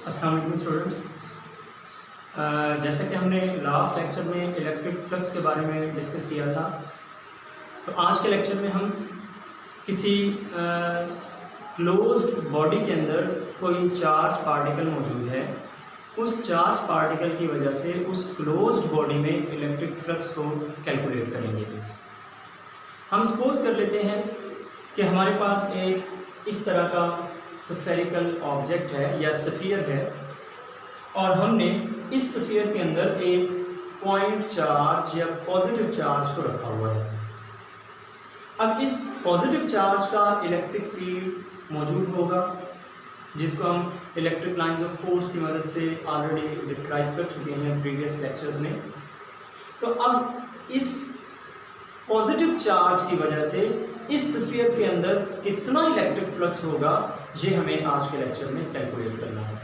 अस्सलाम वालेकुम स्टूडेंट्स। जैसा कि हमने लास्ट लेक्चर में इलेक्ट्रिक फ्लक्स के बारे में डिस्कस किया था, तो आज के लेक्चर में हम किसी क्लोज्ड बॉडी के अंदर कोई चार्ज पार्टिकल मौजूद है, उस चार्ज पार्टिकल की वजह से उस क्लोज्ड बॉडी में इलेक्ट्रिक फ्लक्स को कैलकुलेट करेंगे। हम सपोज कर लेते हैं कि हमारे पास एक इस तरह का स्फेरिकल ऑब्जेक्ट है या स्फीयर है, और हमने इस स्फीयर के अंदर एक पॉइंट चार्ज या पॉजिटिव चार्ज को रखा हुआ है। अब इस पॉजिटिव चार्ज का इलेक्ट्रिक फील्ड मौजूद होगा, जिसको हम इलेक्ट्रिक लाइंस ऑफ फोर्स की मदद से ऑलरेडी डिस्क्राइब कर चुके हैं प्रीवियस लेक्चर्स में। तो अब इस पॉजिटिव चार्ज की वजह से इस स्फीयर के अंदर कितना इलेक्ट्रिक फ्लक्स होगा, ये हमें आज के लेक्चर में कैलकुलेट करना है।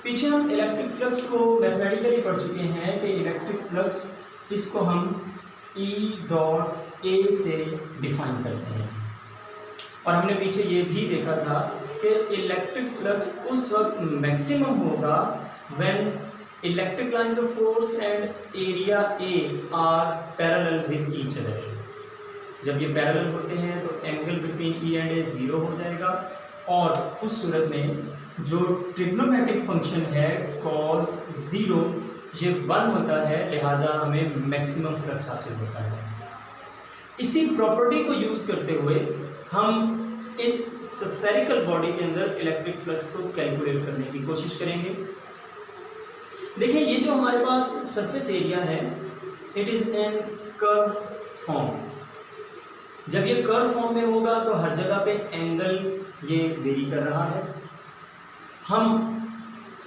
पीछे हम इलेक्ट्रिक फ्लक्स को मैथमेटिकली पढ़ चुके हैं कि इलेक्ट्रिक फ्लक्स इसको हम E.A से डिफाइन करते हैं, और हमने पीछे ये भी देखा था कि इलेक्ट्रिक फ्लक्स उस वक्त मैक्सिमम होगा when electric lines of force and area A are parallel with each other. जब ये पैरेलल होते हैं तो angle between E and A 0 हो जाएगा, और उस सूरत में जो ट्रिग्नोमेट्रिक फंक्शन है cos 0 ये 1 होता है, लिहाजा हमें मैक्सिमम फ्लक्स हासिल होता है। इसी प्रॉपर्टी को यूज़ करते हुए हम इस स्फेरिकल बॉडी के अंदर इलेक्ट्रिक फ्लक्स को कैलकुलेट करने की कोशिश करेंगे। देखिए, ये जो हमारे पास सरफेस एरिया है, it is an curve form. जब ये कर्व फॉर्म में होगा तो हर जगह पे एंगल ये वेरी कर रहा है। हम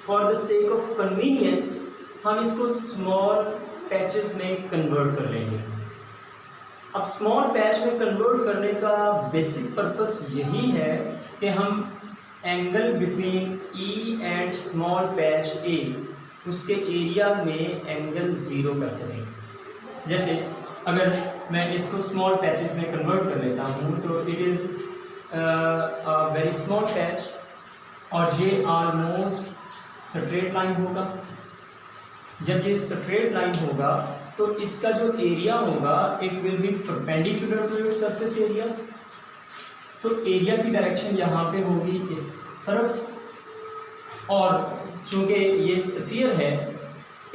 for the sake of convenience हम इसको स्मॉल पैचेस में कन्वर्ट कर लेंगे। अब स्मॉल पैच में कन्वर्ट करने का बेसिक पर्पस यही है कि हम angle between E and small patch A उसके एरिया में एंगल 0 कर सकें। जैसे अगर मैं इसको स्मॉल पैचेस में कन्वर्ट कर लेता हूँ तो it is very small patch, और ये ऑलमोस्ट स्ट्रेट लाइन होगा। जब ये स्ट्रेट लाइन होगा तो इसका जो एरिया होगा it will be perpendicular to its surface area. तो एरिया की डायरेक्शन यहाँ पे होगी इस तरफ, और चूँकि ये स्फीयर है,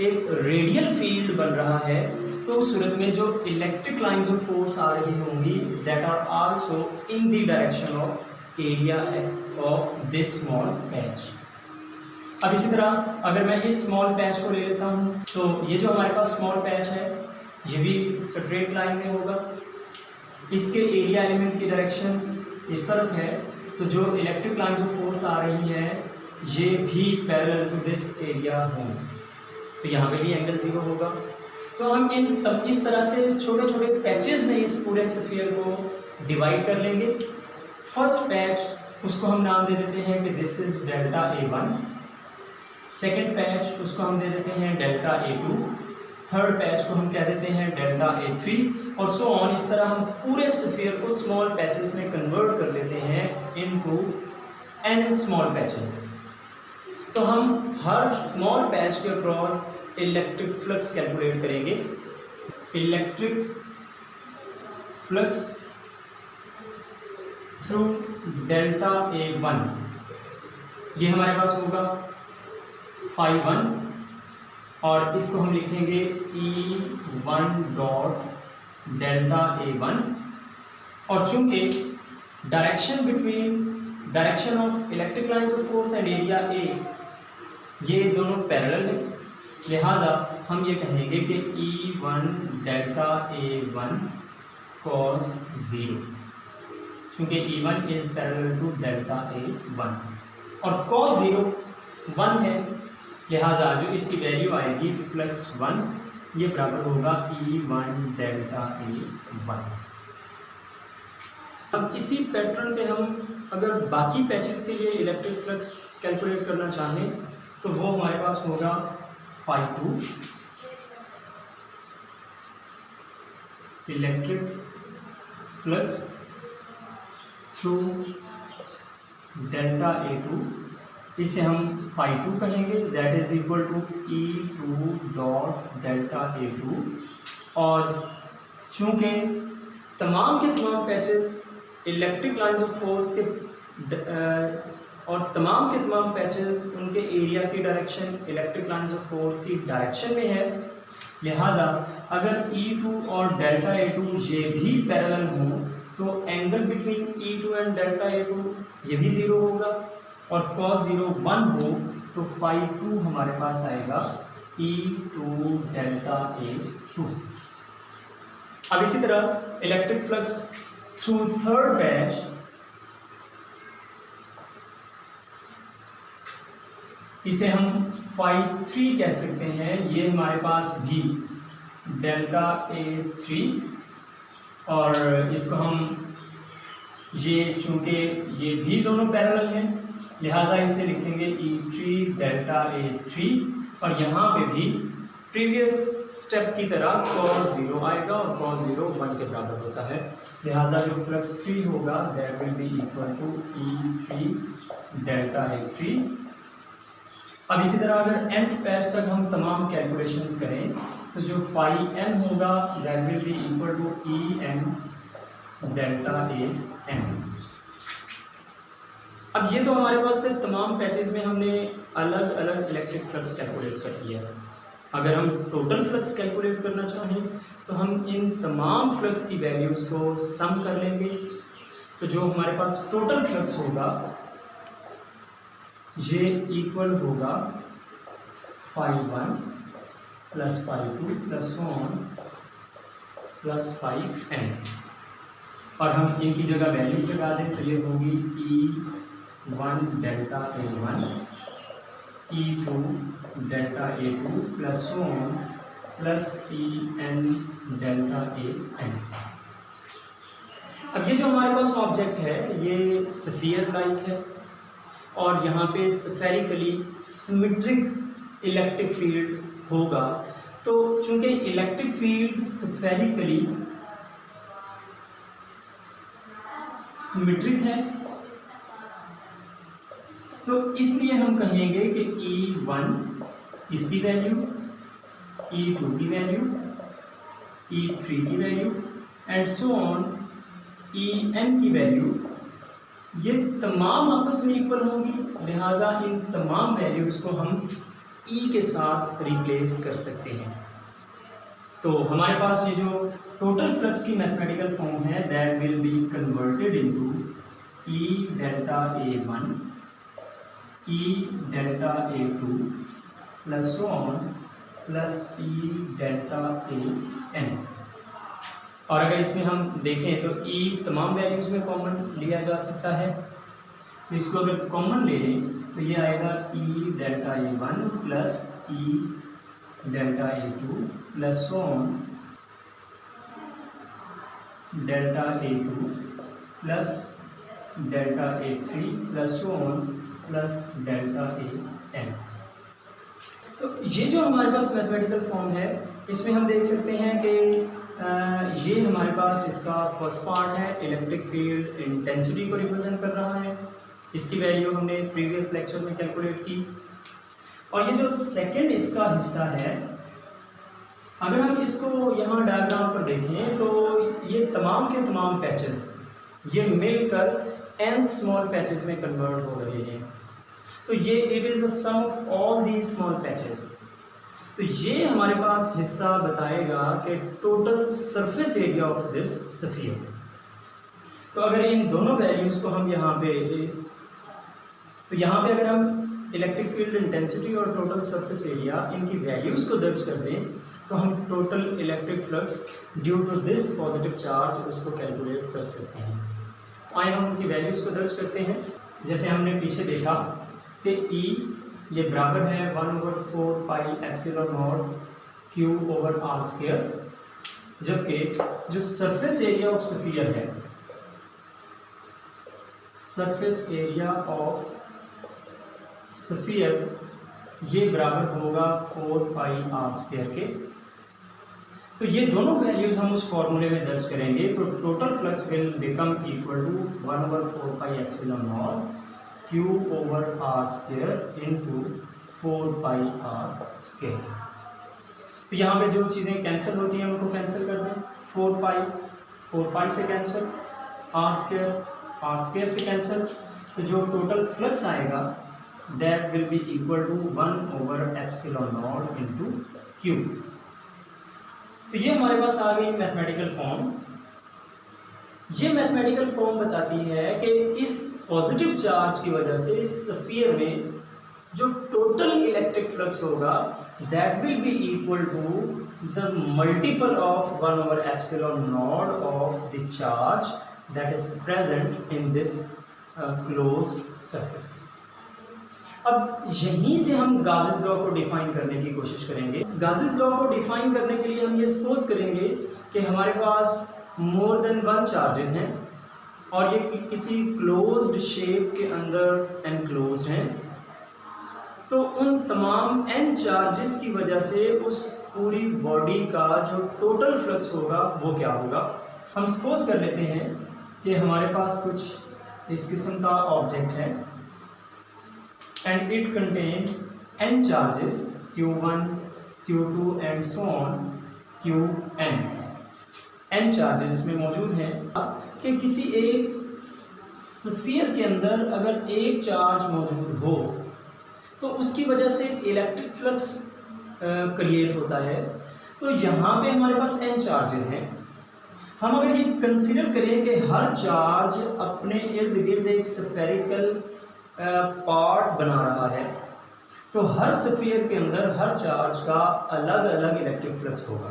एक रेडियल फील्ड बन रहा है, तो उस सूरत में जो इलेक्ट्रिक लाइंस ऑफ फोर्स आ रही होंगी that are also in the direction of area of this small patch. अब इसी तरह अगर मैं इस स्मॉल पैच को ले लेता हूँ, तो ये जो हमारे पास स्मॉल पैच है ये भी स्ट्रेट लाइन में होगा। इसके एरिया एलिमेंट की डायरेक्शन इस तरफ है, तो जो इलेक्ट्रिक लाइंस ऑफ फोर्स आ रही हैं ये भी पैरेलल टू दिस एरिया होंगी, तो यहाँ पे भी एंगल 0 होगा। तो हम इस तरह से छोटे छोटे पैचेस में इस पूरे स्फीयर को डिवाइड कर लेंगे। फर्स्ट पैच उसको हम नाम दे देते हैं कि this is delta A1, second patch उसको हम दे देते हैं डेल्टा A2, थर्ड पैच को हम कह देते हैं डेल्टा A3, और सो ऑन। इस तरह हम पूरे स्फीयर को स्मॉल पैचेस में कन्वर्ट कर लेते हैं इनटू n स्मॉल पैचेस। तो हम हर स्मॉल पैच के अक्रॉस इलेक्ट्रिक फ्लक्स कैलकुलेट करेंगे। Electric flux through delta A1 ये हमारे पास होगा phi1, और इसको हम लिखेंगे E1 डॉट डेल्टा A1। और चूंकि direction of electric lines of force and area A ये दोनों पैरेलल है, लिहाजा हम ये कहेंगे कि E1 डेल्टा A1 cos 0, क्योंकि E1 is parallel to delta A1, और cos 0 1 है, लिहाजा जो इसकी वैल्यू आएगी फ्लक्स 1 ये बराबर होगा E1 डेल्टा A1। अब इसी पैटर्न पे हम अगर बाकी पैचेस के लिए इलेक्ट्रिक फ्लक्स कैलकुलेट करना चाहें तो वो हमारे पास होगा phi2 electric flux through delta A2, इसे हम फाई टू कहेंगे, that is equal to E2 dot delta A2। और चूंकि तमाम के तमाम patches electric lines of force के और तमाम के तमाम पैचेस उनके एरिया की direction electric lines of force की डायरेक्शन में है, लिहाजा अगर E2 और डेल्टा A2 ये भी पैरेलल हों तो angle between E2 and delta A2 ये भी 0 होगा, और cos 0 1 हो तो फाई 2 हमारे पास आएगा E2 डेल्टा A2। अब इसी तरह electric flux through third patch, इसे हम फाई 3 कह सकते हैं, ये हमारे पास भी डेल्टा A3, और इसको हम ये चूंकि ये भी दोनों पैरेलल हैं लिहाजा इसे लिखेंगे E3 डेल्टा A3, और यहाँ पे भी प्रीवियस स्टेप की तरह cos 0 आएगा और cos 0 1 के बराबर होता है, लिहाजा जो फ्लक्स 3 होगा that will be equal to E3 delta A3। अब इसी तरह अगर nth पैच तक हम तमाम कैलकुलेशंस करें तो जो फाई n होगा that will be equal to En delta A n। अब ये तो हमारे पास थे तमाम पैचेस में हमने अलग अलग इलेक्ट्रिक फ्लक्स कैलकुलेट कर लिया। अगर हम टोटल फ्लक्स कैलकुलेट करना चाहें तो हम इन तमाम फ्लक्स की वैल्यूज़ को सम कर लेंगे, तो जो हमारे पास टोटल फ्लक्स होगा ये इक्वल होगा phi 1 plus phi 2 plus on plus phi n, और हम इनकी जगह वैल्यूज लगा दें तो ये होगी E1 delta A1 E2 delta A2 plus on plus En delta An। अब ये जो हमारे पास ऑब्जेक्ट है ये स्फीयर लाइक है और यहाँ पे स्फेरिकली सिमेट्रिक इलेक्ट्रिक फील्ड होगा, तो चूंकि इलेक्ट्रिक फील्ड स्फेरिकली सिमेट्रिक है तो इसलिए हम कहेंगे कि E1 इसकी वैल्यू, E2 की वैल्यू, E3 की value and so on En की वैल्यू ये तमाम आपस में इक्वल होंगी, लिहाजा इन तमाम वैल्यूज़ को हम E के साथ रिप्लेस कर सकते हैं। तो हमारे पास ये जो टोटल फ्लक्स की मैथमेटिकल फॉर्म है that will be converted into E delta A1 E delta A2 plus on plus E delta An। और अगर इसमें हम देखें तो E तमाम वैल्यूज़ में कॉमन लिया जा सकता है, तो इसको अगर कॉमन ले लें तो ये आएगा E delta A1 plus E delta A2 plus on delta A2 plus delta A3 plus on plus delta An। तो ये जो हमारे पास मैथमेटिकल फॉर्म है इसमें हम देख सकते हैं कि ये हमारे पास इसका फर्स्ट पार्ट है, इलेक्ट्रिक फील्ड इंटेंसिटी को रिप्रेजेंट कर रहा है, इसकी वैल्यू हमने प्रीवियस लेक्चर में कैलकुलेट की। और ये जो सेकंड इसका हिस्सा है अगर हम इसको यहाँ डायग्राम पर देखें तो ये तमाम के तमाम पैचेस ये मिलकर n स्मॉल पैचेस में कन्वर्ट हो रहे हैं, तो ये it is a sum of all these small patches. तो ये हमारे पास हिस्सा बताएगा कि total surface area of this sphere. तो अगर इन दोनों वैल्यूज़ को हम यहाँ पे अगर हम इलेक्ट्रिक फील्ड इंटेंसिटी और टोटल सरफेस एरिया इनकी वैल्यूज़ को दर्ज कर दें तो हम total electric flux due to this positive charge उसको कैलकुलेट कर सकते हैं। आइए हम उनकी वैल्यूज़ को दर्ज करते हैं। जैसे हमने पीछे देखा कि E ये बराबर है 1/4 pi epsilon naught Q over R square, जबकि जो सरफेस एरिया ऑफ स्फीयर है, सरफेस एरिया ऑफ स्फीयर ये बराबर होगा 4 पाई R स्क्वायर के। तो ये दोनों वैल्यूज हम उस फॉर्मूले में दर्ज करेंगे तो total flux will become equal to 1/4 pi epsilon naught Q over r square into 4 pi r square। तो यहाँ पे जो चीज़ें कैंसिल होती हैं उनको कैंसिल कर दें। 4 पाई से कैंसिल, आर स्क्वायर से कैंसिल, तो जो टोटल फ्लक्स आएगा that will be equal to 1 over epsilon naught into Q. तो ये हमारे पास आ गई मैथमेटिकल फॉर्म। ये मैथमेटिकल फॉर्म बताती है कि इस पॉजिटिव चार्ज की वजह से इस स्फीयर में जो टोटल इलेक्ट्रिक फ्लक्स होगा that will be equal to the multiple of 1 over epsilon naught of the charge that is present in this closed surface. अब यहीं से हम गाउस लॉ को डिफाइन करने की कोशिश करेंगे। गाउस लॉ को डिफाइन करने के लिए हम ये सपोज करेंगे कि हमारे पास मोर देन 1 चार्जेस हैं और ये किसी क्लोज्ड शेप के अंदर एनक्लोज्ड हैं, तो उन तमाम n चार्जेस की वजह से उस पूरी बॉडी का जो टोटल फ्लक्स होगा वो क्या होगा। हम सपोज कर लेते हैं कि हमारे पास कुछ इस किस्म का ऑब्जेक्ट है and it contained n charges q1, q2 and so on qn। n charges इसमें मौजूद हैं कि किसी एक स्फीयर के अंदर अगर एक चार्ज मौजूद हो तो उसकी वजह से इलेक्ट्रिक फ्लक्स क्रिएट होता है। तो यहाँ पे हमारे पास n चार्जेस हैं। हम अगर ये कंसीडर करें कि हर चार्ज अपने इर्द गिर्द एक स्फेरिकल पार्ट बना रहा है, तो हर स्फीयर के अंदर हर चार्ज का अलग अलग इलेक्ट्रिक फ्लक्स होगा।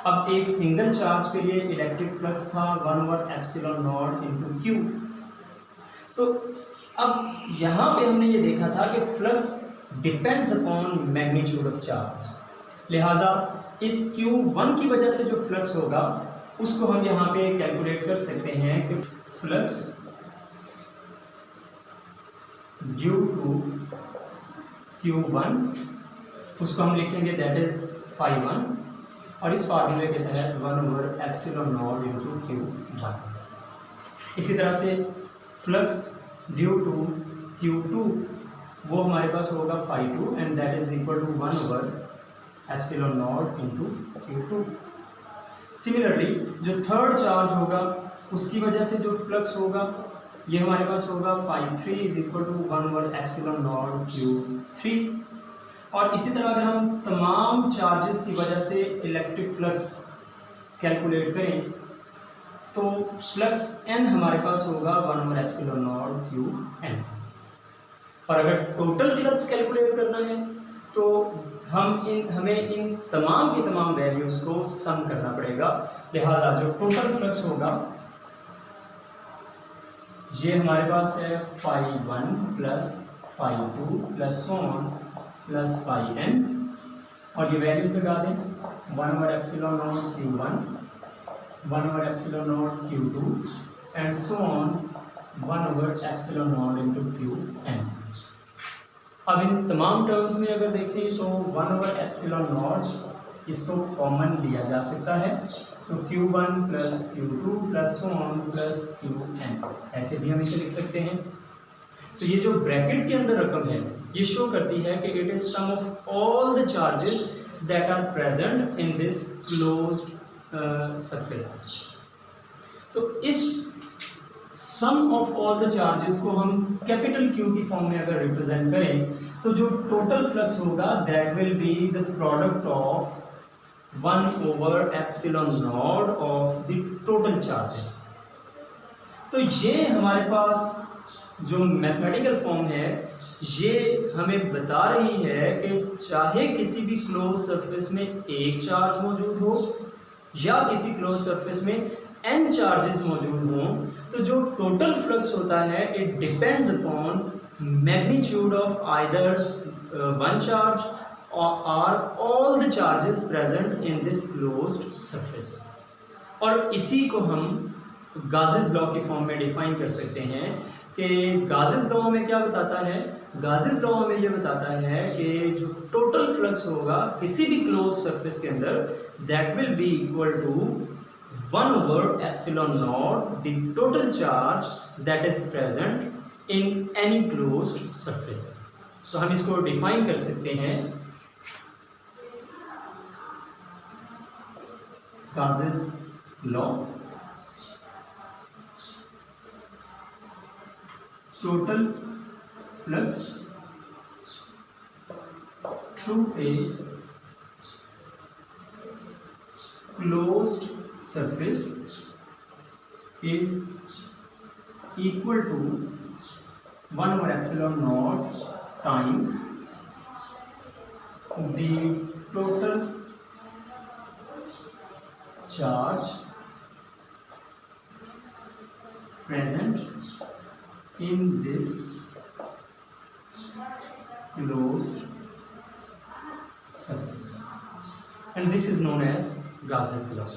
अब एक सिंगल चार्ज के लिए इलेक्ट्रिक फ्लक्स था 1 over epsilon naught into Q. तो अब यहाँ पे हमने ये देखा था कि flux depends upon magnitude of charge, लिहाजा इस Q1 की वजह से जो फ्लक्स होगा उसको हम यहाँ पे कैलकुलेट कर सकते हैं कि फ्लक्स ड्यू टू Q1 उसको हम लिखेंगे दैट इज phi1 और इस फार्मूले के तहत 1 over epsilon naught into Q1। इसी तरह से फ्लक्स ड्यू टू Q2 वो हमारे पास होगा phi2 and that is equal to 1 over epsilon naught into Q2। Similarly जो थर्ड चार्ज होगा उसकी वजह से जो फ्लक्स होगा ये हमारे पास होगा phi3 is equal to 1 over epsilon naught Q3। और इसी तरह अगर हम तमाम चार्जेस की वजह से इलेक्ट्रिक फ्लक्स कैलकुलेट करें तो फ्लक्स n हमारे पास होगा 1 ओवर एप्सिलॉन नॉट Qn। और अगर टोटल फ्लक्स कैलकुलेट करना है तो हमें इन तमाम की तमाम वैल्यूज़ को सम करना पड़ेगा, लिहाजा जो टोटल फ्लक्स होगा ये हमारे पास है phi1 plus phi2 plus so on plus phi n और ये वैल्यूज़ लगा दें 1 over epsilon not Q1, 1 over epsilon not Q2 and so on 1 over epsilon naught into Qn। अब इन तमाम टर्म्स में अगर देखें तो 1 ओवर एप्सिलॉन नॉट इसको कॉमन लिया जा सकता है, तो Q1 plus Q2 plus so on plus Qn ऐसे भी हम इसे लिख सकते हैं। तो ये जो ब्रैकेट के अंदर रकम है ये शो करती है कि it is sum of all the charges that are present in this closed surface. तो इस sum of all the charges को हम कैपिटल Q की फॉर्म में अगर रिप्रेजेंट करें तो जो टोटल फ्लक्स होगा that will be the product of 1 over epsilon naught of the total charges. तो ये हमारे पास जो मैथमेटिकल फॉर्म है ये हमें बता रही है कि चाहे किसी भी क्लोज सरफेस में एक चार्ज मौजूद हो या किसी क्लोज सरफेस में n चार्जेस मौजूद हों, तो जो टोटल फ्लक्स होता है it depends upon magnitude of either one charge और all the charges present in this closed surface. और इसी को हम गाउस लॉ की फॉर्म में डिफाइन कर सकते हैं कि गाउस लॉ हमें क्या बताता है। गाउस लॉ हमें ये बताता है कि जो टोटल फ्लक्स होगा किसी भी क्लोज सरफेस के अंदर that will be equal to 1 over epsilon not the total charge that is present in any closed surface. तो हम इसको डिफाइन कर सकते हैं Gauss's law. Total flux through a closed surface is equal to 1 over epsilon naught times the total charge present in this closed surface, and this is known as Gauss's law.